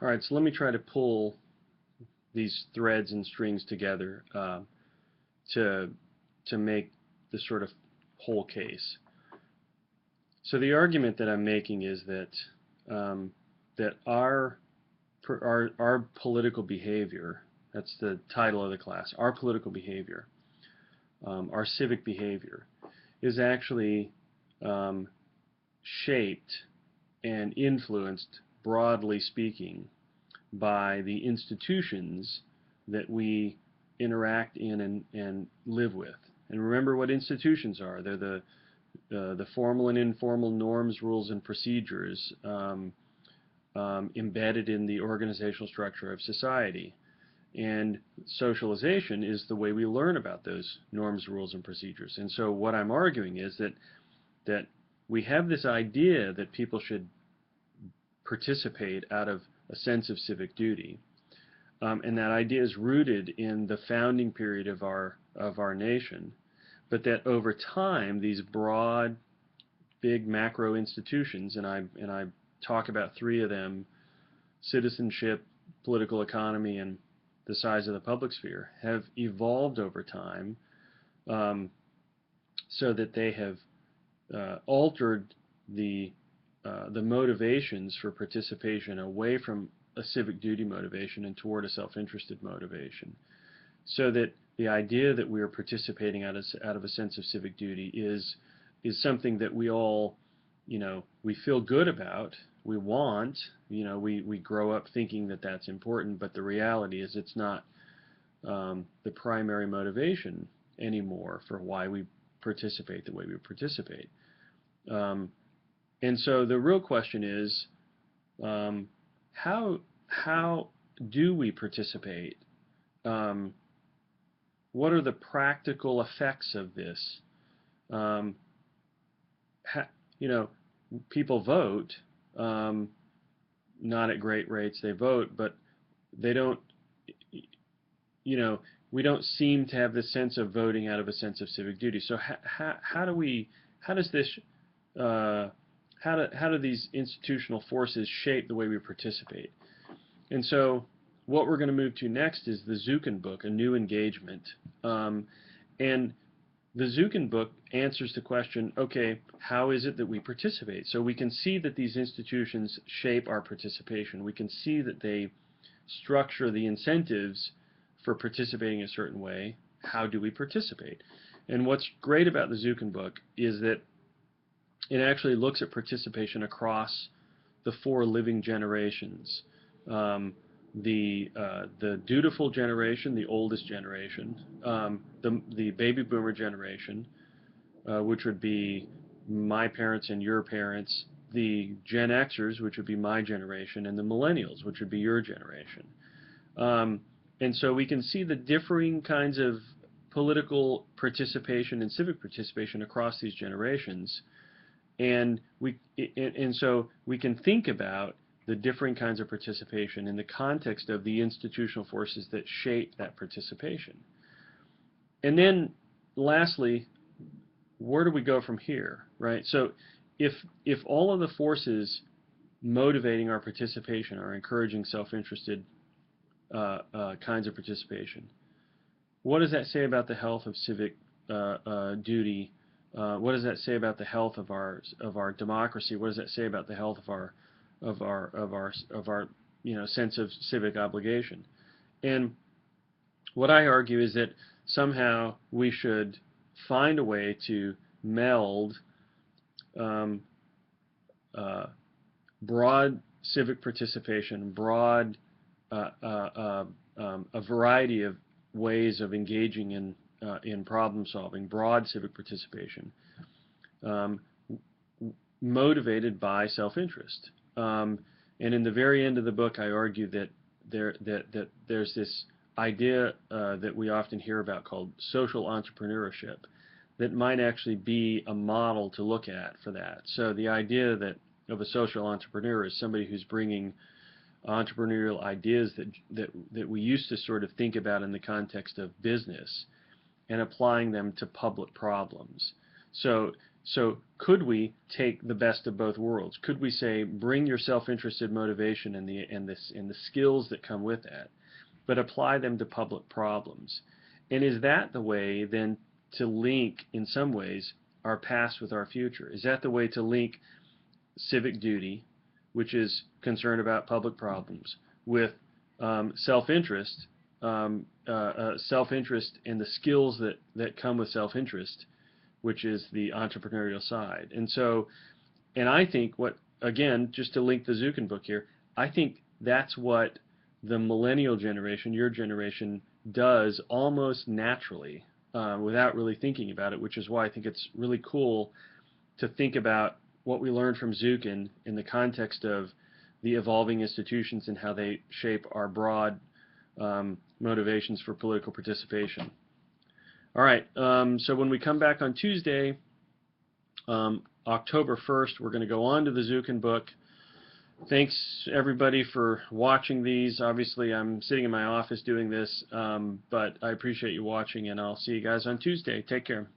All right, so let me try to pull these threads and strings together to to make the sort of whole case. So the argument that I'm making is that that our political behavior, that's the title of the class, our political behavior, our civic behavior, is actually shaped and influenced, broadly speaking, by the institutions that we interact in and live with. And remember what institutions are. They're the formal and informal norms, rules, and procedures embedded in the organizational structure of society. And socialization is the way we learn about those norms, rules, and procedures. And so what I'm arguing is that we have this idea that people should participate out of a sense of civic duty. And that idea is rooted in the founding period of our nation, but that over time these broad, big macro institutions, and I talk about three of them: citizenship, political economy, and the size of the public sphere, have evolved over time, so that they have altered the motivations for participation away from a civic duty motivation and toward a self-interested motivation, so that the idea that we are participating out of a sense of civic duty is something that we all, we feel good about, we want, we grow up thinking that that's important, but the reality is it's not the primary motivation anymore for why we participate the way we participate. And so the real question is, how do we participate? What are the practical effects of this? People vote, not at great rates. They vote, but they don't. We don't seem to have this sense of voting out of a sense of civic duty. So how do these institutional forces shape the way we participate? And so what we're going to move to next is the Zukin book, A New Engagement. And the Zukin book answers the question, okay, how is it that we participate? So we can see that these institutions shape our participation. We can see that they structure the incentives for participating a certain way. How do we participate? And what's great about the Zukin book is that it actually looks at participation across the four living generations. The dutiful generation, the oldest generation, the baby boomer generation, which would be my parents and your parents, the Gen Xers, which would be my generation, and the millennials, which would be your generation. And so we can see the differing kinds of political participation and civic participation across these generations. And so we can think about the differing kinds of participation in the context of the institutional forces that shape that participation. And then lastly, where do we go from here, right? So if all of the forces motivating our participation are encouraging self-interested kinds of participation, what does that say about the health of civic duty? What does that say about the health of our democracy? What does that say about the health of our sense of civic obligation? And what I argue is that somehow we should find a way to meld broad civic participation, broad a variety of ways of engaging in problem solving, broad civic participation, motivated by self-interest. And in the very end of the book, I argue that there's this idea that we often hear about called social entrepreneurship that might actually be a model to look at for that. So the idea of a social entrepreneur is somebody who's bringing entrepreneurial ideas that we used to sort of think about in the context of business and applying them to public problems. So So could we take the best of both worlds? Could we say, bring your self-interested motivation and the skills that come with that, but apply them to public problems? And is that the way then to link, in some ways, our past with our future? Is that the way to link civic duty, which is concern about public problems, with self-interest, self-interest and the skills that come with self-interest, which is the entrepreneurial side? And so, and I think again, just to link the Zukin book here, I think that's what the millennial generation, your generation, does almost naturally, without really thinking about it, which is why I think it's really cool to think about what we learned from Zukin in the context of the evolving institutions and how they shape our broad motivations for political participation. All right, so when we come back on Tuesday, October 1st, we're going to go on to the Zukin book. Thanks, everybody, for watching these. Obviously, I'm sitting in my office doing this, but I appreciate you watching, and I'll see you guys on Tuesday. Take care.